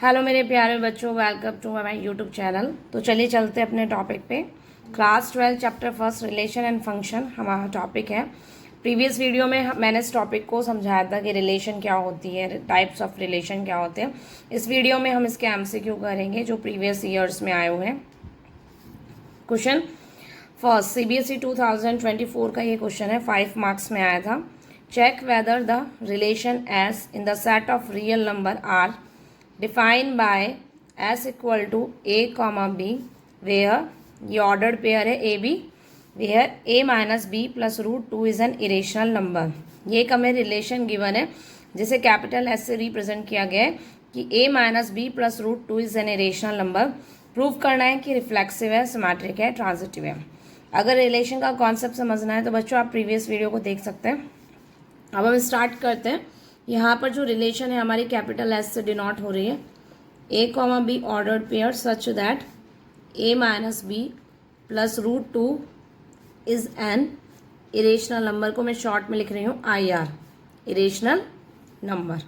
Hello मेरे प्यारे बच्चों, welcome to my YouTube channel. तो चलिए चलते हैं अपने टॉपिक पे। Class 12 chapter first relation and function हमारा टॉपिक है। प्रीवियस वीडियो में मैंने इस टॉपिक को समझाया था कि रिलेशन क्या होती है, टाइप्स ऑफ रिलेशन क्या होते हैं। इस वीडियो में हम इसके एमसीक्यू करेंगे जो प्रीवियस ईयर्स में आए हुए हैं। क्वेश्चन फर्स्ट, सीबीएसई 2024 का ये क्वेश्चन है, 5 मार्क्स में आया था। Check whether the relation S in the set of real number are defined by S equal to A comma B where, ये ऑर्डर्ड पेयर है A B, where A minus B plus root two is an irrational number. ये एक हमें relation given है जिसे capital S से represent किया गया है कि A minus B plus root two is an irrational number. Prove करना है कि रिफ्लेक्सिव है, सिमेट्रिक है, ट्रांजिटिव है। अगर रिलेशन का कॉन्सेप्ट समझना है तो बच्चों आप प्रीवियस वीडियो को देख सकते हैं। अब हम स्टार्ट करते हैं। यहाँ पर जो रिलेशन है हमारी कैपिटल एस से डिनोट हो रही है, A comma B ordered pair such that A minus B plus root two is an irrational number को मैं शॉर्ट में लिख रही हूँ आई आर, इरेशनल नंबर।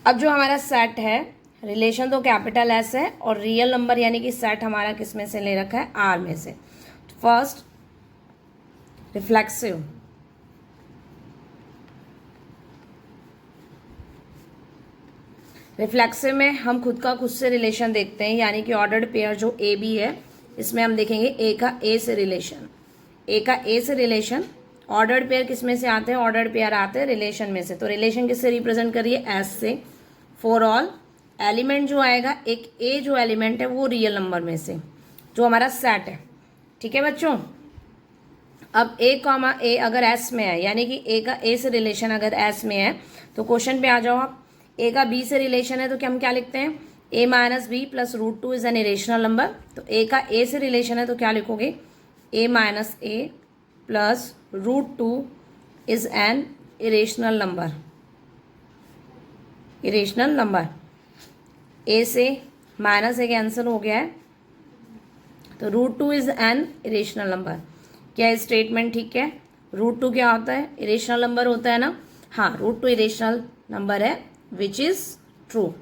अब जो हमारा सेट है, रिलेशन तो कैपिटल एस है और रियल नंबर यानी कि सेट हमारा किस में से ले रखा है, आर में से। फर्स्ट रिफ्लेक्सिव, रिफ्लेक्सिव में हम खुद का खुद से रिलेशन देखते हैं, यानी कि ऑर्डर्ड पेयर जो ए बी है इसमें हम देखेंगे ए का ए से रिलेशन, ए का ए से रिलेशन। ऑर्डर्ड पेयर किस में से आते हैं, ऑर्डर्ड पेयर आते हैं रिलेशन में से। तो रिलेशन किससे रिप्रेजेंट करिए, एस से। फॉर ऑल एलिमेंट जो आएगा, एक ए जो एलिमेंट है वो रियल नंबर में से, जो हमारा सेट है। ठीक है बच्चों। अब ए कॉमा ए अगर एस में है, यानी कि ए का ए से रिलेशन अगर एस में है तो क्वेश्चन पे आ जाओ आप। ए का बी से रिलेशन है तो क्या हम क्या लिखते हैं, A minus B plus root two is an irrational number. तो ए का ए से रिलेशन है तो क्या लिखोगे, A minus A plus root two is an irrational number, irrational number. A से माइनस ए कैंसिल हो गया है तो root two is an irrational number. क्या स्टेटमेंट ठीक है? रूट टू क्या होता है, इरेशनल नंबर होता है ना। हाँ, रूट टू इरेशनल नंबर है, विच इज ट्रू,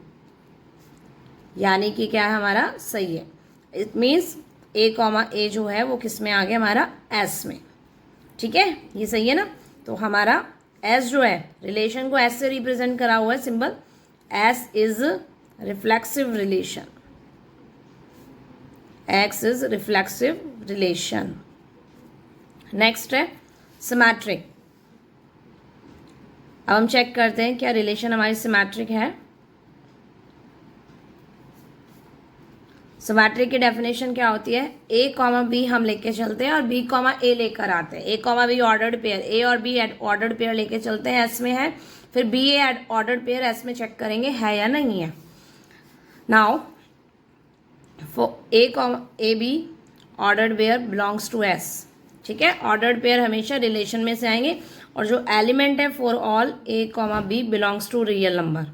यानी कि क्या है हमारा, सही है। इट मीन्स ए कॉमा ए जो है वो किस में आ गया, हमारा एस में। ठीक है, ये सही है ना। तो हमारा एस जो है, रिलेशन को एस से रिप्रेजेंट करा हुआ है, symbol S is reflexive relation, x is reflexive relation. Next है सिमेट्रिक। अब हम चेक करते हैं क्या रिलेशन हमारी सिमेट्रिक है। सिमेट्रिक की डेफिनेशन क्या होती है, ए कॉमा बी हम लेके चलते हैं और बी कॉमा ए लेकर आते हैं। ए कॉमा बी ऑर्डर्ड पेयर, ए और बी ऑर्डर्ड पेयर लेके चलते हैं, एस में है। फिर B A ordered pair S में चेक करेंगे है या नहीं है। Now for A comma A B ordered pair belongs to S. ठीक है, ऑर्डर्ड पेयर हमेशा रिलेशन में से आएंगे और जो एलिमेंट है for all A comma B belongs to real number,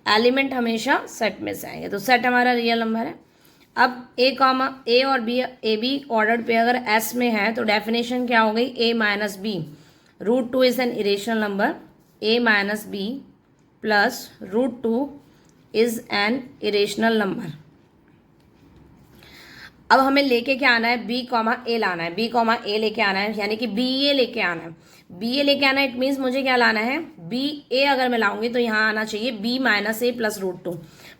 element हमेशा सेट में से आएंगे। तो सेट हमारा रियल नंबर है। अब ए कॉमा ए और B, A B ordered pair अगर एस में है तो डेफिनेशन क्या हो गई, A minus B root two is an irrational number, A minus B plus root two is an irrational number. अब हमें लेके क्या आना है, बी कॉमा ए लाना है, बी कॉमा ए लेके आना है, यानी कि बी ए लेके आना है। बी ए लेके आना है, इट मीन्स मुझे क्या लाना है, बी ए अगर मैं लाऊंगी तो यहाँ आना चाहिए B minus A plus root two.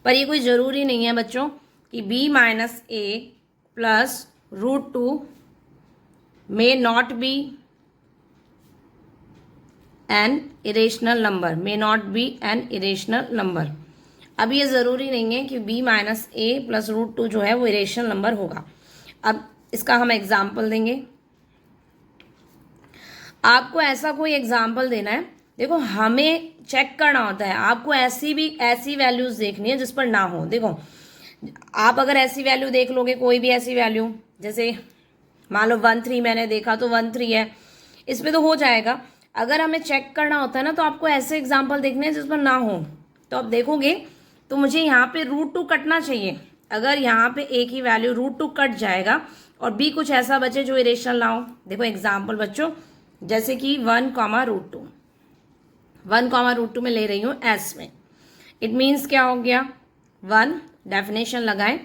पर ये कोई ज़रूरी नहीं है बच्चों कि B minus A plus root two may not be an irrational number, may not be an irrational number. अब ये ज़रूरी नहीं है कि b minus A plus root two जो है वो इरेशनल नंबर होगा। अब इसका हम एग्जाम्पल देंगे। आपको ऐसा कोई एग्जाम्पल देना है, देखो हमें चेक करना होता है, आपको ऐसी वैल्यूज़ देखनी है जिस पर ना हो। देखो आप अगर ऐसी वैल्यू देख लोगे, कोई भी ऐसी वैल्यू, जैसे मान लो 1 3 मैंने देखा तो 1 3 है, इस पर तो हो जाएगा। अगर हमें चेक करना होता है ना तो आपको ऐसे एग्जाम्पल देखने हैं जिस पर ना हो। तो आप देखोगे तो मुझे यहाँ पे रूट टू कटना चाहिए। अगर यहाँ पे ए की वैल्यू रूट टू कट जाएगा और बी कुछ ऐसा बचे जो इरेशनल ना हो। देखो एग्जाम्पल बच्चों, जैसे कि 1 comma root two, 1 comma root two में ले रही हूँ एस में। इट मीन्स क्या हो गया, 1 डेफिनेशन लगाएं,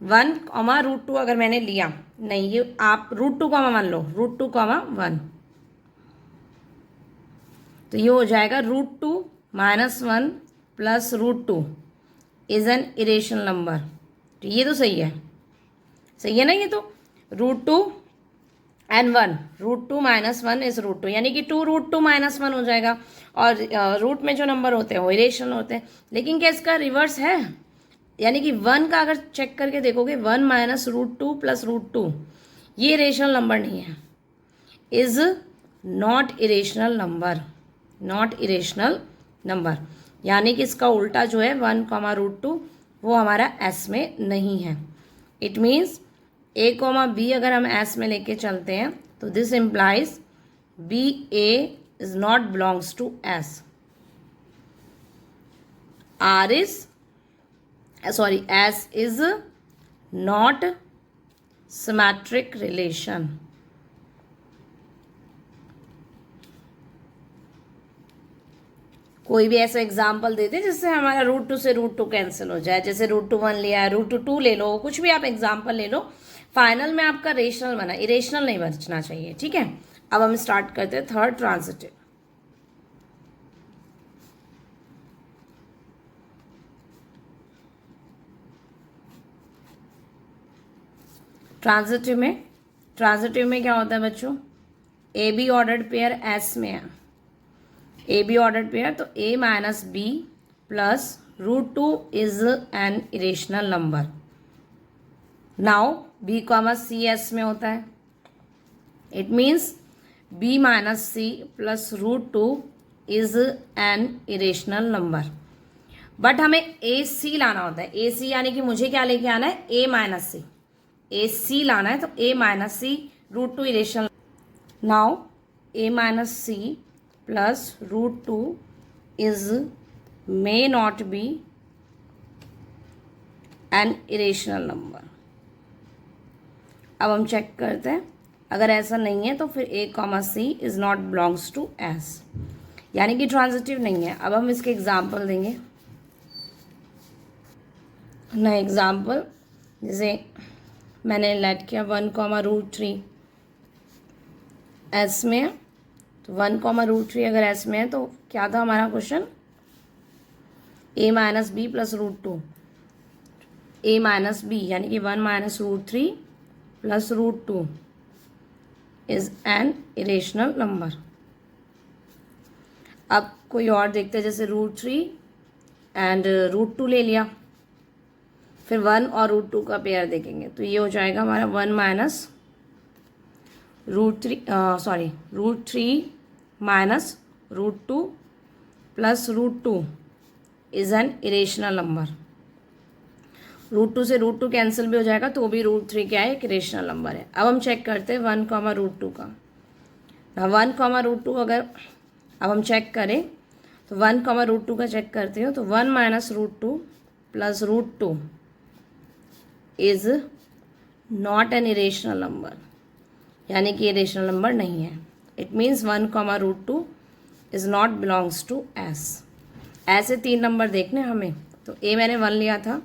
1, √2 अगर मैंने लिया, नहीं ये आप √2, मान लो √2, 1, तो ये हो जाएगा √2 -1 plus √2 is an irrational number. तो ये तो सही है ना, ये तो √2 and 1, √2 - 1 इज √2, यानी कि 2 √2 - 1 हो जाएगा। और रूट में जो नंबर होते हैं वो इरेशनल होते हैं। लेकिन क्या इसका रिवर्स है, यानी कि 1 का अगर चेक करके देखोगे, 1 - √2 प्लस √2, ये इरेशनल नंबर नहीं है, इज नॉट इरेशनल नंबर, यानी कि इसका उल्टा जो है 1, √2 वो हमारा एस में नहीं है। इट मीन्स A, B अगर हम एस में लेके चलते हैं तो this implies BA is not belongs to S. S is not symmetric relation. कोई भी ऐसा एग्जाम्पल देते हैं जिससे हमारा √2 से √2 कैंसिल हो जाए, जैसे √2 1 लिया है, √2 2 ले लो, कुछ भी आप एग्जाम्पल ले लो, फाइनल में आपका रेशनल बना, इरेशनल नहीं बचना चाहिए। ठीक है, अब हम स्टार्ट करते हैं थर्ड ट्रांजिटिव। ट्रांजिटिव में क्या होता है बच्चों, ए बी ऑर्डर्ड पेयर एस में है, ए बी ऑर्डर्ड पेयर, तो A - B plus √2 is an irrational number. Now B, C S में होता है, it means B - C plus √2 is an irrational number. But हमें AC लाना होता है, AC यानी कि मुझे क्या लेके आना है, A - C, AC लाना है, तो A - C √2 irrational. Now A - C plus √2 is may not be an irrational number. अब हम चेक करते हैं, अगर ऐसा नहीं है तो फिर A, C is not belongs to S, यानी कि ट्रांजिटिव नहीं है। अब हम इसके एग्जाम्पल देंगे ना, एग्जाम्पल जैसे मैंने लेट किया 1, √3 एस में है, तो 1, √3 अगर एस में है तो क्या था हमारा question, A - B plus √2, A - B यानी कि 1 - √3 plus √2 is an irrational number. अब कोई और देखते हैं, जैसे √3 एंड √2 ले लिया, फिर 1 और √2 का पेयर देखेंगे, तो ये हो जाएगा हमारा 1 - √3 -√2 plus √2 is an irrational number. √2 से √2 कैंसिल भी हो जाएगा, तो भी √3 क्या है, एक इरेशनल नंबर है। अब हम चेक करते हैं 1, √2 का। 1, √2 अगर अब हम चेक करें तो 1, √2 का चेक करते हो, तो 1 - √2 plus √2 is not an irrational number, यानी कि इरेशनल नंबर नहीं है। It means 1, √2 is not belongs to S. ऐसे 3 नंबर देखने हमें, तो A मैंने 1 लिया था,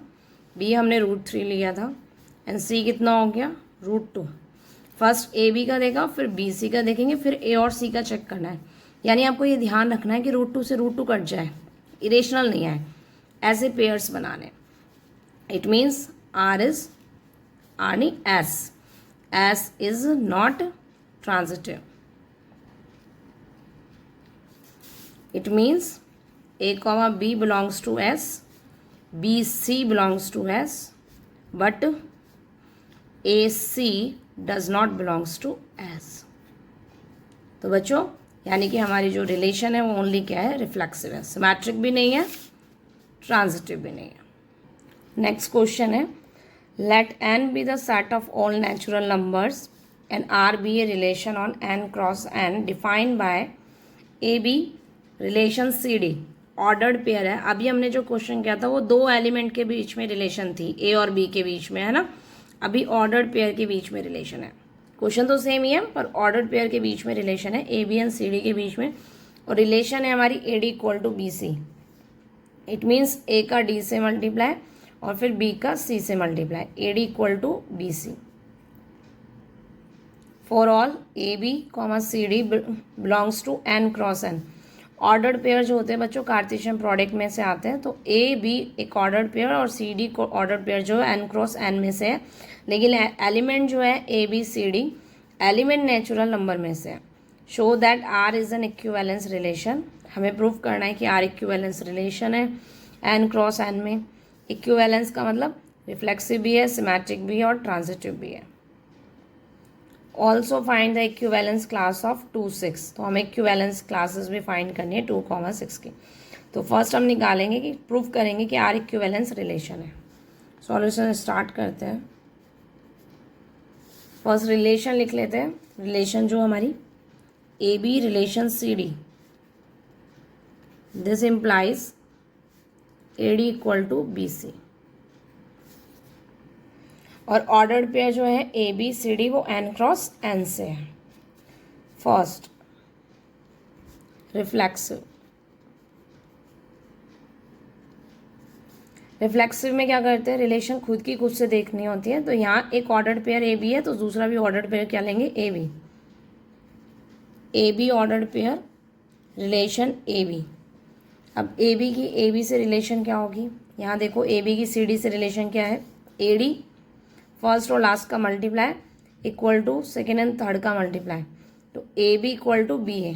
B हमने √3 लिया था, एंड C कितना हो गया, √2। फर्स्ट AB का देखा, फिर BC का देखेंगे, फिर A और C का चेक करना है। यानी आपको ये ध्यान रखना है कि √2 से √2 कट जाए, इरेशनल नहीं है, ऐसे पेयर्स बनाने। It means S is not transitive. It means A, B belongs to S, B, C belongs to S, but AC does not belongs to S. तो बच्चों, यानी कि हमारी जो रिलेशन है वो ओनली क्या है, रिफ्लेक्सिव है, सिमेट्रिक भी नहीं है, ट्रांजिटिव भी नहीं है। नेक्स्ट क्वेश्चन है, let n be the set of all natural numbers and R be a relation on n cross n defined by AB relation CD ordered pair है। अभी हमने जो क्वेश्चन किया था वो 2 एलिमेंट के बीच में रिलेशन थी, A और B के बीच में, है ना। अभी ऑर्डर्ड पेयर के बीच में रिलेशन है, क्वेश्चन तो सेम ही है पर ऑर्डर्ड पेयर के बीच में रिलेशन है, AB एंड CD के बीच में, और रिलेशन है हमारी AD = BC। इट मीन्स ए का डी से मल्टीप्लाई और फिर बी का सी से multiply, A D equal to B C. For all A B comma C D belongs to N cross N. Ordered pair जो होते हैं बच्चों कार्टेशियन प्रोडक्ट में से आते हैं, तो ए बी एक ऑर्डर्ड पेयर और सी डी ऑर्डर्ड पेयर जो है एन क्रॉस एन में से है, लेकिन एलिमेंट जो है A B C D element natural number में से है। Show that R is an equivalence relation, हमें प्रूफ करना है कि आर इक्विवेलेंस रिलेशन है एन क्रॉस एन में। इक्विवेलेंस का मतलब रिफ्लेक्सिव भी है, सिमेट्रिक भी है और ट्रांजिटिव भी है। Also find the equivalence class of 2 6, तो हमें इक्विवेलेंस क्लासेस भी फाइंड करनी है 2, 6 की। तो फर्स्ट हम निकालेंगे कि प्रूफ करेंगे कि आर इक्विवेलेंस रिलेशन है। सॉल्यूशन स्टार्ट करते हैं। फर्स्ट रिलेशन लिख लेते हैं, रिलेशन जो हमारी A B relation C D, this implies A D equal to B C. और ऑर्डर्ड पेयर जो है ए बी सी डी वो एन क्रॉस एन से है। फर्स्ट रिफ्लेक्सिव, रिफ्लेक्सिव में क्या करते हैं, रिलेशन खुद की खुद से देखनी होती है। तो यहाँ एक ऑर्डर्ड पेयर ए बी है तो दूसरा भी ऑर्डर्ड पेयर क्या लेंगे, A B. A B ordered pair relation A B. अब ए बी की ए बी से रिलेशन क्या होगी, यहाँ देखो ए बी की सी डी से रिलेशन क्या है, ए डी फर्स्ट और लास्ट का multiply equal to second and third का मल्टीप्लाई, तो A B equal to B A.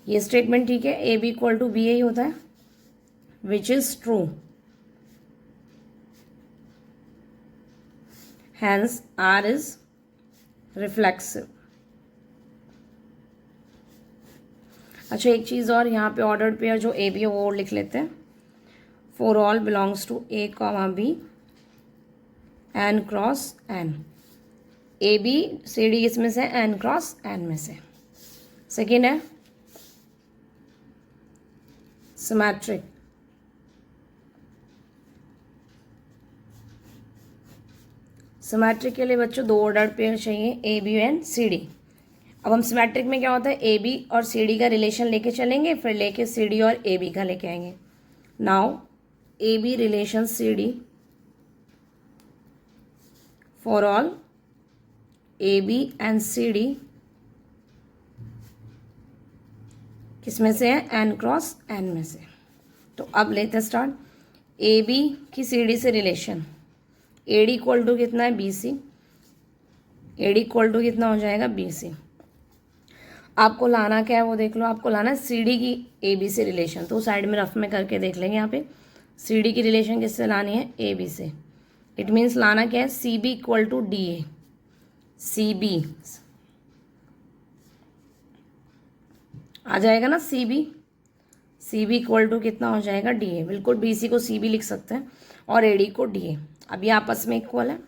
ये स्टेटमेंट ठीक है, A B equal to B A ही होता है, which is true. Hence R is reflexive. अच्छा एक चीज़ और, यहाँ पे ऑर्डर्ड पेयर जो ए बी है वो लिख लेते हैं। For all belongs to A comma B N cross N. A B C D इसमें से, एन क्रॉस एन में से। सेकेंड है सिमेट्रिक, सिमेट्रिक के लिए बच्चों दो ऑर्डर्ड पेयर चाहिए, A B and C D. अब हम सिमेट्रिक में क्या होता है, ए बी और सी डी का रिलेशन लेके चलेंगे, फिर लेके सी डी और ए बी का लेके आएंगे। Now A B relation C D for all A B and C D किसमें से है, एन क्रॉस एन में से। तो अब लेते हैं स्टार्ट। ए बी की सी डी से relation, A D equal to कितना है, B C. A D equal to कितना हो जाएगा, बी सी। आपको लाना क्या है वो देख लो, आपको लाना है सी डी की ए बी से रिलेशन, तो साइड में रफ में करके देख लेंगे। यहाँ पे सी डी की रिलेशन किससे लानी है, ए बी से। इट मीन्स लाना क्या है, C B equal to D A. C B आ जाएगा ना, सी बी इक्वल टू कितना हो जाएगा, डी ए। बिल्कुल बी सी को सी बी लिख सकते हैं और ए डी को डी ए। अब ये आपस में इक्वल है।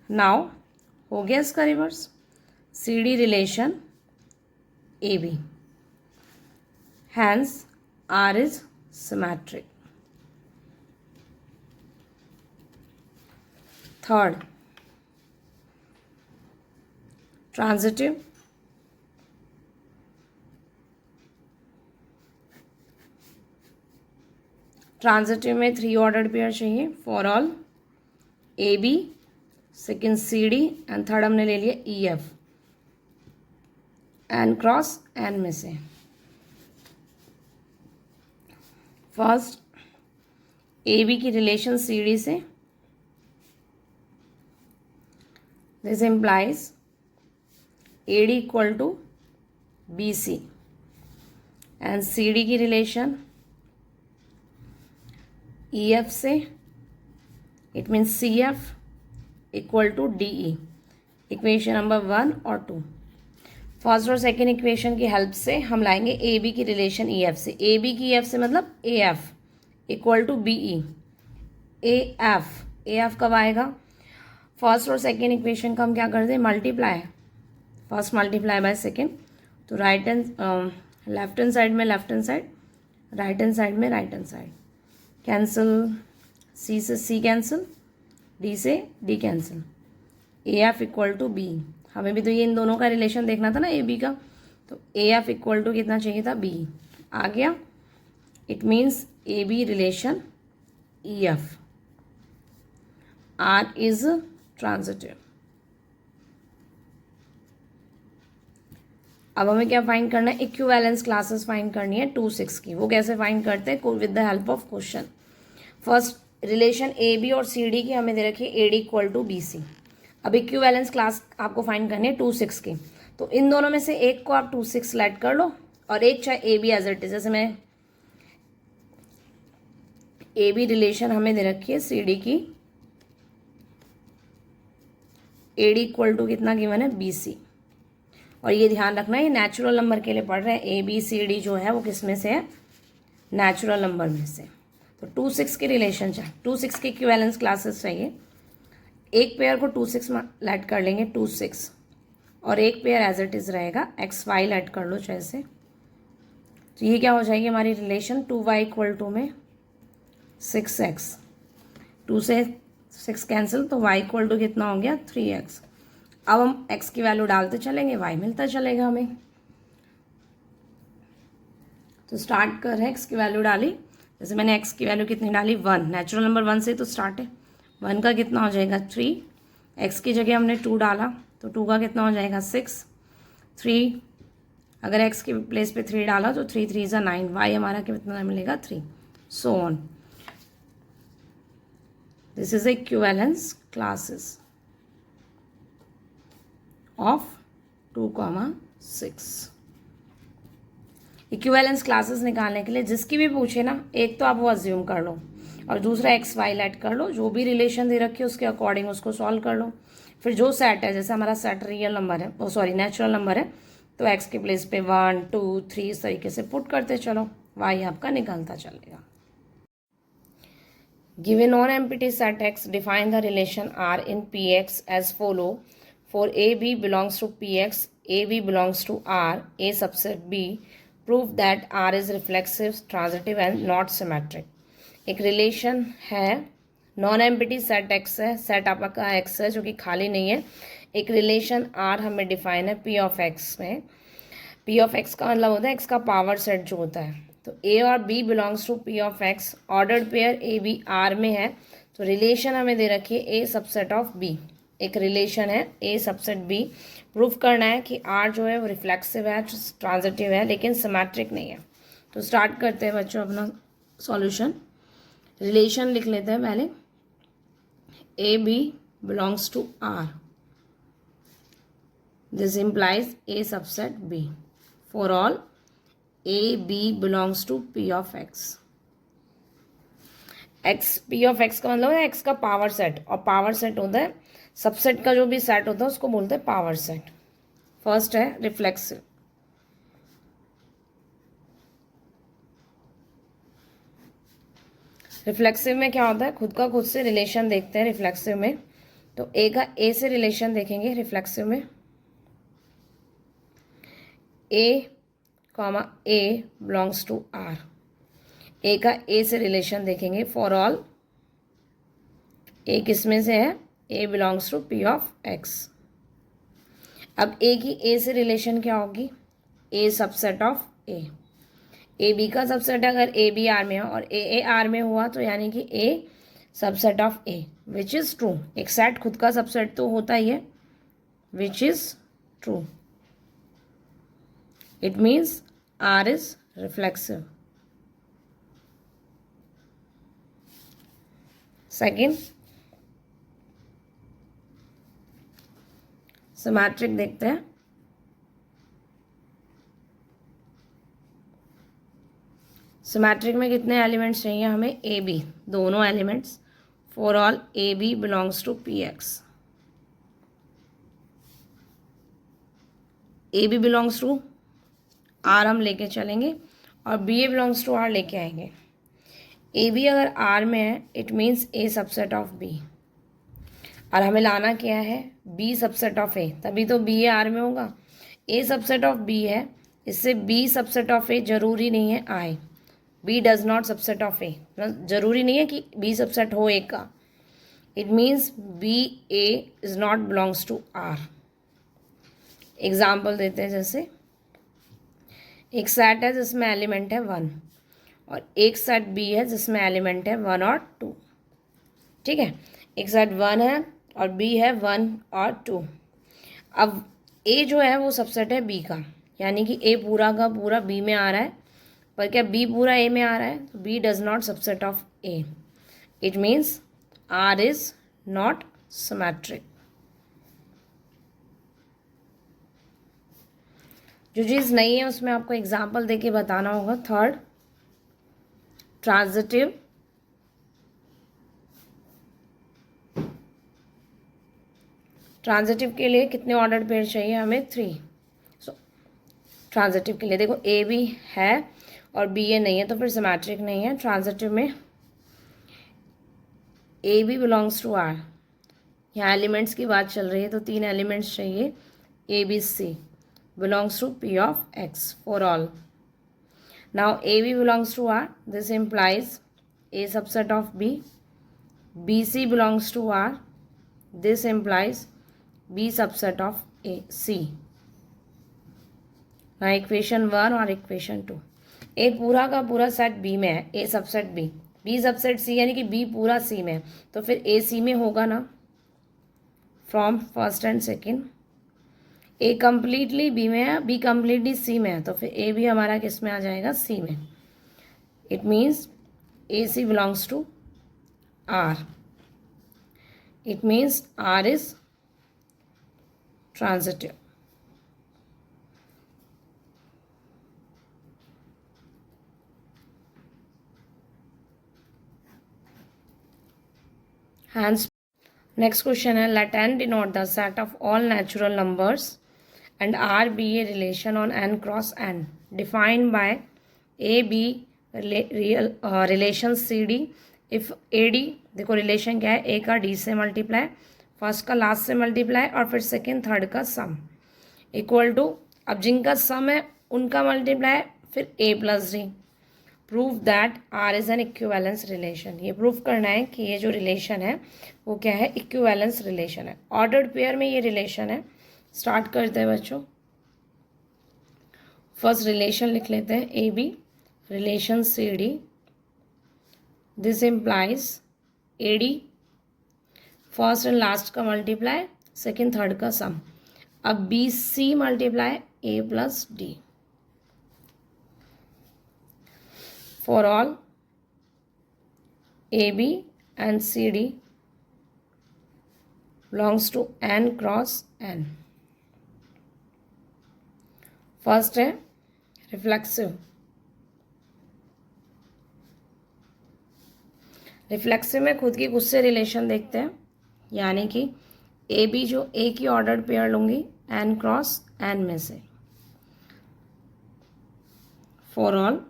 नाउ हो गया इसका reverse, C D relation A B, hence R is symmetric. Third transitive, transitive में 3 ऑर्डर्ड पेयर चाहिए, for all A B, second C D and third हमने ले लिया E F, N cross N में से। फर्स्ट ए बी की relation C D से, this implies A D equal to B C and C D की relation E F से, it means C F equal to D E. Equation number 1 और 2। First और second equation की help से हम लाएंगे A B की रिलेशन ई एफ से। ए बी की एफ से मतलब A F equal to B E. A F कब आएगा, फर्स्ट और सेकेंड इक्वेशन का हम क्या करते हैं, multiply. First multiply by second, तो right hand left hand side में left hand side, right hand side में right hand side. Cancel, C से सी कैंसिल, डी से D cancel. A F equal to B, हमें भी तो ये इन दोनों का रिलेशन देखना था ना ए बी का, तो ए एफ इक्वल टू कितना चाहिए था, बी आ गया. It means A B relation E F R is transitive. अब हमें क्या फाइंड करना है, इक्विवेलेंस क्लासेस फाइंड करनी है 2 6 की. वो कैसे फाइंड करते हैं, with the help of question. First relation A B और सी डी की हमें दे रखी है A D equal to B C. अब इक्विवेलेंस क्लास आपको फाइंड करनी है 2 6 की. तो इन दोनों में से एक को आप 2 6 सेलेक्ट कर लो और एक चाहे A B as it is. जैसे मैं ए बी रिलेशन हमें दे रखी है सी डी की, ए डी इक्वल टू कितना गिवन है, बी सी. और ये ध्यान रखना है ये नेचुरल नंबर के लिए पढ़ रहे हैं. ए बी सी डी जो है वो किस में से है, नेचुरल नंबर में से. तो 2 6 की रिलेशन चाहिए, 2 6 की इक्विवेलेंस क्लासेस चाहिए. एक पेयर को 2 6 में लेट कर लेंगे 2 6 और एक पेयर एज इट इज़ रहेगा एक्स वाई लेट कर लो जैसे. तो ये क्या हो जाएगी हमारी रिलेशन, 2y इक्वल टू में 6x. 2 से 6 कैंसिल तो y इक्वल टू कितना हो गया, 3x. अब हम x की वैल्यू डालते चलेंगे, y मिलता चलेगा हमें. तो स्टार्ट कर रहे हैं, x की वैल्यू डाली. जैसे मैंने x की वैल्यू कितनी डाली, 1. नेचुरल नंबर 1 से तो स्टार्ट है. 1 का कितना हो जाएगा 3. x की जगह हमने 2 डाला तो 2 का कितना हो जाएगा 6. 3 अगर x की प्लेस पे 3 डाला तो 3 3 = 9. y हमारा कितना मिलेगा 3. So on. This is equivalence classes of 2, 6. Equivalence classes निकालने के लिए जिसकी भी पूछे ना, एक तो आप वो अज्यूम कर लो और दूसरा एक्स वाई लेट कर लो. जो भी रिलेशन दे रखी है उसके अकॉर्डिंग उसको सॉल्व कर लो. फिर जो सेट है, जैसे हमारा सेट रियल नंबर है, वो सॉरी नेचुरल नंबर है, तो एक्स के प्लेस पे 1 2 3 इस तरीके से पुट करते चलो, वाई आपका निकलता चलेगा. Given non empty set X, define the relation R in P X as follow. For AB belongs to PX, AB belongs to R, A subset B, prove that R is reflexive, transitive and not symmetric. एक relation है, non empty set X है, set आपका X है जो कि खाली नहीं है. एक रिलेशन R हमें डिफाइन है P ऑफ X में. P ऑफ X का मतलब होता है X का पावर सेट जो होता है. तो A और B belongs to P of X. Ordered pair A B R में है, तो रिलेशन हमें दे रखी है A सबसेट ऑफ B. एक रिलेशन है ए सबसेट बी. प्रूफ करना है कि आर जो है वो रिफ्लेक्सिव है, ट्रांजिटिव है, लेकिन सिमेट्रिक नहीं है. तो स्टार्ट करते हैं बच्चों अपना सॉल्यूशन. रिलेशन लिख लेते हैं पहले. A B belongs to R. This implies A subset B. For all A B belongs to P of X. X P of X का मतलब है एक्स का पावर सेट, और पावर सेट होता है सबसेट का जो भी सेट होता है उसको बोलते हैं पावर सेट. फर्स्ट है रिफ्लेक्सिव. रिफ्लेक्सिव में क्या होता है, खुद का खुद से रिलेशन देखते हैं रिफ्लेक्सिव में. तो ए का ए से रिलेशन देखेंगे रिफ्लेक्सिव में. A comma A belongs to R. A का ए से रिलेशन देखेंगे फॉर ऑल. ए किस में से है, A belongs to P of X. अब ए की ए से रिलेशन क्या होगी, A subset of A. A B का सबसेट अगर ए बी आर में हो और ए आर में हुआ तो यानी कि A subset of A, which is true. एक सेट खुद का सबसेट तो होता ही है, which is true. It means R is reflexive. Second symmetric देखते हैं. सिमेट्रिक में कितने एलिमेंट्स चाहिए हमें, ए बी, दोनों elements. For all A B belongs to P X. A B belongs to R हम लेके चलेंगे और B A belongs to R लेके आएंगे. ए बी अगर आर में है it means A subset of B, और हमें लाना क्या है, बी सबसेट ऑफ ए, तभी तो बी ए आर में होगा. ए सबसेट ऑफ बी है, इससे बी सबसेट ऑफ ए जरूरी नहीं है आए. B does not subset of A, जरूरी नहीं है कि बी सबसेट हो ए का. It means B A is not belongs to R. Example देते हैं, जैसे एक सेट है जिसमें एलिमेंट है 1 और एक सेट बी है जिसमें एलिमेंट है 1 और 2। ठीक है, एक सेट 1 है और बी है 1 और 2। अब ए जो है वो सबसेट है बी का, यानी कि ए पूरा का पूरा बी में आ रहा है, पर क्या बी पूरा ए में आ रहा है? तो B does not subset of A, it means R is not symmetric. जो चीज़ नहीं है उसमें आपको एग्जाम्पल देके बताना होगा। थर्ड, ट्रांजिटिव ट्रांजिटिव के लिए कितने ऑर्डर पेयर चाहिए हमें? 3। सो ट्रांजिटिव के लिए देखो ए भी है और बी ए नहीं है तो फिर सिमेट्रिक नहीं है। ट्रांजिटिव में A B belongs to R, यहाँ एलिमेंट्स की बात चल रही है तो 3 एलिमेंट्स चाहिए। A B C belongs to P of X for all. Now AB belongs to R. This implies A subset of B. BC belongs to R. This implies B subset of A C. Now equation 1 और equation 2. A पूरा का पूरा set B में है, A subset B, B subset C, यानी कि B पूरा C में है तो फिर A C में होगा ना, from first and second. A completely B में है, बी कम्प्लीटली सी में है तो फिर ए भी हमारा किस में आ जाएगा? सी में। It means A C belongs to R, it means R is transitive. Hence, next question है, let n denote the set of all natural numbers and R be a relation on n cross n defined by A B relation C D if A D, देखो relation क्या है, ए का D से multiply, first का last से multiply और फिर second third का सम इक्वल टू, अब जिनका सम है उनका मल्टीप्लाई फिर A plus D. Prove that R is an equivalence relation, ये प्रूव करना है कि ये जो रिलेशन है वो क्या है? इक्विवेलेंस रिलेशन है। ऑर्डर्ड पेयर में ये रिलेशन है। स्टार्ट करते हैं बच्चों। फर्स्ट रिलेशन लिख लेते हैं, A B relation C D, this implies A D first and last का मल्टीप्लाई, सेकेंड थर्ड का सम। अब B C multiply A plus D for all AB and CD belongs to n cross n. First है reflexive. Reflexive में खुद की खुद से relation देखते हैं, यानी कि ए बी जो ए की ऑर्डर्ड पेयर लूँगी n क्रॉस n में से, for all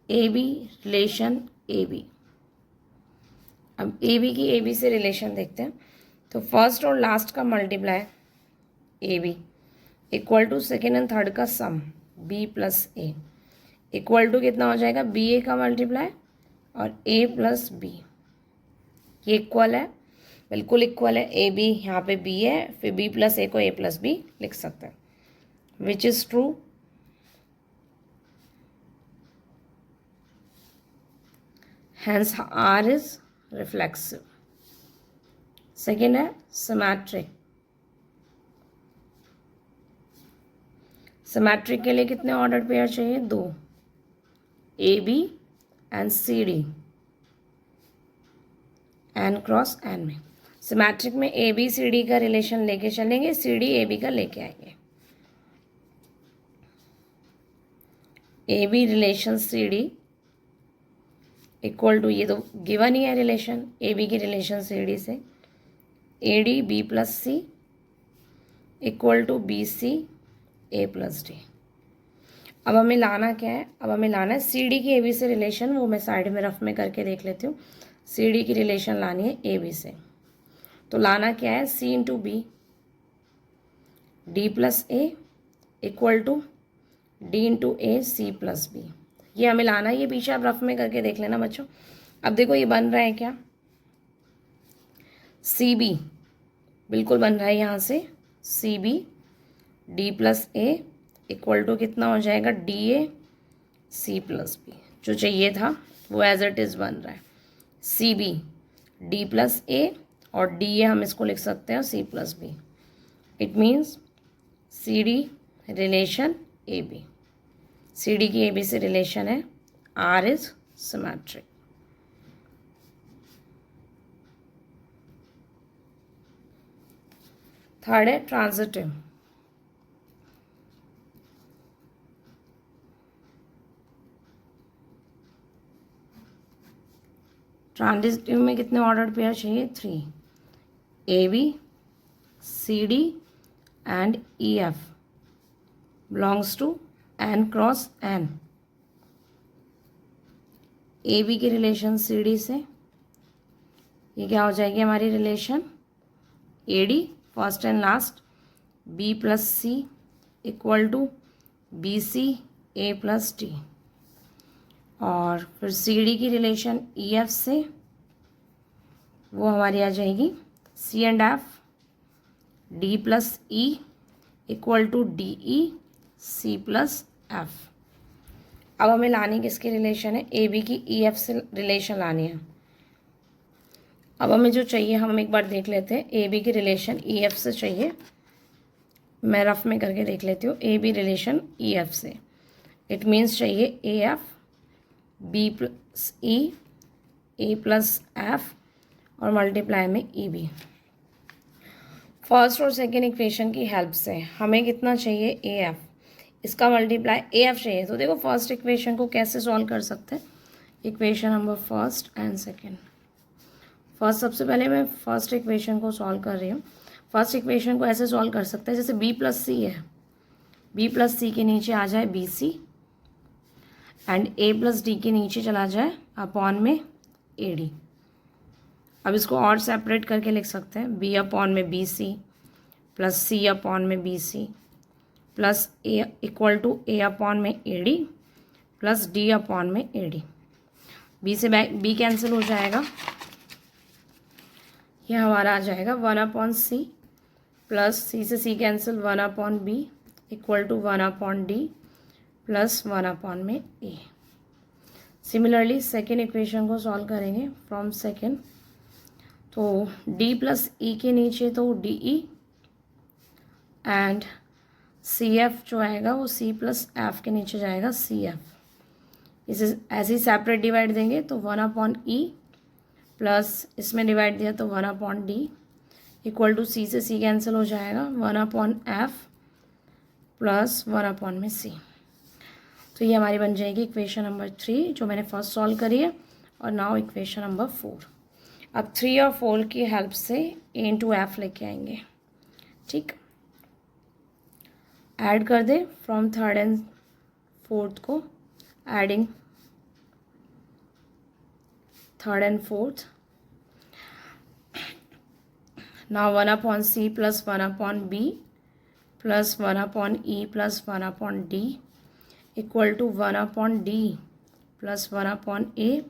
A B relation A B. अब ए बी की ए बी से रिलेशन देखते हैं, तो फर्स्ट और लास्ट का multiply A B equal to second and third का sum B plus A equal to कितना हो जाएगा? बी ए का मल्टीप्लाई और ए प्लस बी, ये इक्वल है, बिल्कुल इक्वल है। ए बी यहाँ पे बी है, फिर बी प्लस ए को ए प्लस बी लिख सकते हैं, which is true. Hence R is reflexive. Second है सिमेट्रिक। सिमेट्रिक के लिए कितने ऑर्डर पेयर चाहिए? 2, A B and C D N cross N में। सिमेट्रिक में ए बी सी डी का रिलेशन लेके चलेंगे, सी डी ए बी का लेके आएंगे। A B relation C D equal to, ये तो गिवन ही है रिलेशन, ए बी की रिलेशन सी डी से, A D B plus C equal to B C A plus D. अब हमें लाना क्या है? अब हमें लाना है सी डी की ए बी से रिलेशन, वो मैं साइड में रफ में करके देख लेती हूँ। सी डी की रिलेशन लानी है ए बी से, तो लाना क्या है? C into B D plus A equal to D into A C plus B, ये हमें लाना है। ये पीछे आप रफ में करके देख लेना बच्चों। अब देखो ये बन रहा है क्या? सी बी बिल्कुल बन रहा है यहाँ से, C B D plus A equal to कितना हो जाएगा, D A C plus B. जो चाहिए था वो एज इट इज़ बन रहा है, C B D plus A, और डी ए हम इसको लिख सकते हैं C plus B. It means C D relation A B, C D की ए बी से रिलेशन है, आर इज सिमेट्रिक। थर्ड है ट्रांजिटिव। ट्रांजिटिव में कितने ऑर्डर पेयर चाहिए, 3, A B C D and E F belongs to N cross N. A B की relation C D से, ये क्या हो जाएगी हमारी relation, A D first and last, B plus C equal to B C A plus D. और फिर C D की रिलेशन ई एफ से, वो हमारी आ जाएगी C and F D plus E equal to D E C plus F. अब हमें लानी किसकी रिलेशन है, ए बी की ई एफ से रिलेशन लानी है। अब हमें जो चाहिए हम एक बार देख लेते हैं, ए बी की रिलेशन ई एफ से चाहिए। मैं रफ में करके देख लेती हूँ, A B relation E F से, इट मीन्स चाहिए A F B plus E A plus F और मल्टीप्लाई में ई बी। फर्स्ट और सेकेंड इक्वेशन की हेल्प से हमें कितना चाहिए, ए एफ, इसका मल्टीप्लाई ए एफ चाहिए। तो देखो फर्स्ट इक्वेशन को कैसे सॉल्व कर सकते हैं, equation number first and second. First सबसे पहले मैं फर्स्ट इक्वेशन को सॉल्व कर रही हूँ। फर्स्ट इक्वेशन को ऐसे सॉल्व कर सकते हैं जैसे बी प्लस सी है, बी प्लस सी के नीचे आ जाए B C and A plus D के नीचे चला जाए अपॉन में ए डी। अब इसको और सेपरेट करके लिख सकते हैं, बी अपॉन में B C plus C upon में B C plus A equal to A upon में A D plus D upon में ए डी। बी से बी कैंसिल हो जाएगा, ये हमारा आ जाएगा 1 अपॉन सी प्लस सी से C cancel 1 upon B equal to 1 upon D plus 1 upon में ए। सिमिलरली सेकेंड इक्वेशन को सॉल्व करेंगे फ्रॉम सेकेंड, तो डी प्लस ई के नीचे तो D E and C F जो आएगा वो सी प्लस एफ के नीचे जाएगा सी एफ। इसे ऐसे ही सेपरेट डिवाइड देंगे तो 1 अपॉन ई प्लस इसमें डिवाइड दिया तो 1 अपॉन डी इक्वल टू सी से सी कैंसिल हो जाएगा 1 अपॉन एफ प्लस 1 अपॉन में सी। तो ये हमारी बन जाएगी इक्वेशन नंबर 3 जो मैंने फर्स्ट सॉल्व करी है। और नाउ इक्वेशन नंबर 4। अब 3 और 4 की हेल्प से ए इंटू एफ लेके आएंगे, ठीक। ऐड कर दे फ्रॉम थर्ड एंड फोर्थ को, adding third and fourth. Now 1 upon C plus 1 upon B plus 1 upon E plus 1 upon D equal to 1 upon D plus 1 upon A,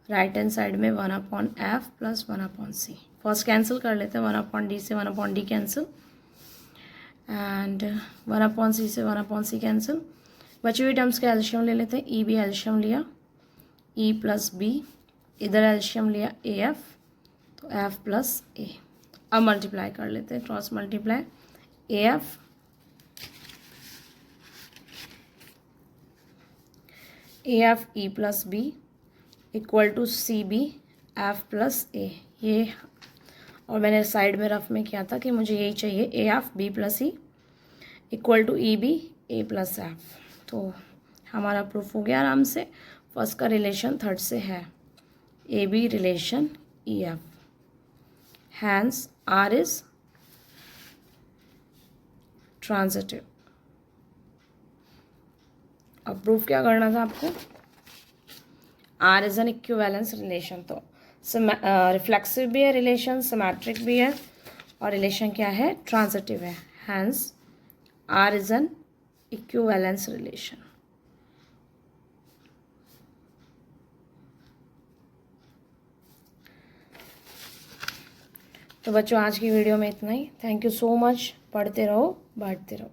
right hand side में 1 upon F plus 1 upon C. First cancel कर लेते हैं, 1 upon D से 1 upon D cancel and 1 upon C से 1 upon सी cancel. बची हुई terms का एल्शियम ले लेते हैं, ई बी एल्शियम लिया, ई प्लस बी, इधर एल्शियम लिया ए एफ, तो एफ प्लस ए। अब मल्टीप्लाई कर लेते हैं, cross multiply, A F E plus B equal to C B F plus A. ये और मैंने साइड में रफ में किया था कि मुझे यही चाहिए, A F B plus E equal to E B A plus F. तो हमारा प्रूफ हो गया आराम से। फर्स्ट का रिलेशन थर्ड से है, A B relation E F, hence R is transitive. अब प्रूफ क्या करना था आपको, R is an equivalence relation. तो रिफ्लेक्सिव भी है रिलेशन, सिमेट्रिक भी है, और रिलेशन क्या है, ट्रांजिटिव है, hence R is an equivalence relation. तो बच्चों आज की वीडियो में इतना ही। Thank you so much. पढ़ते रहो, बांटते रहो।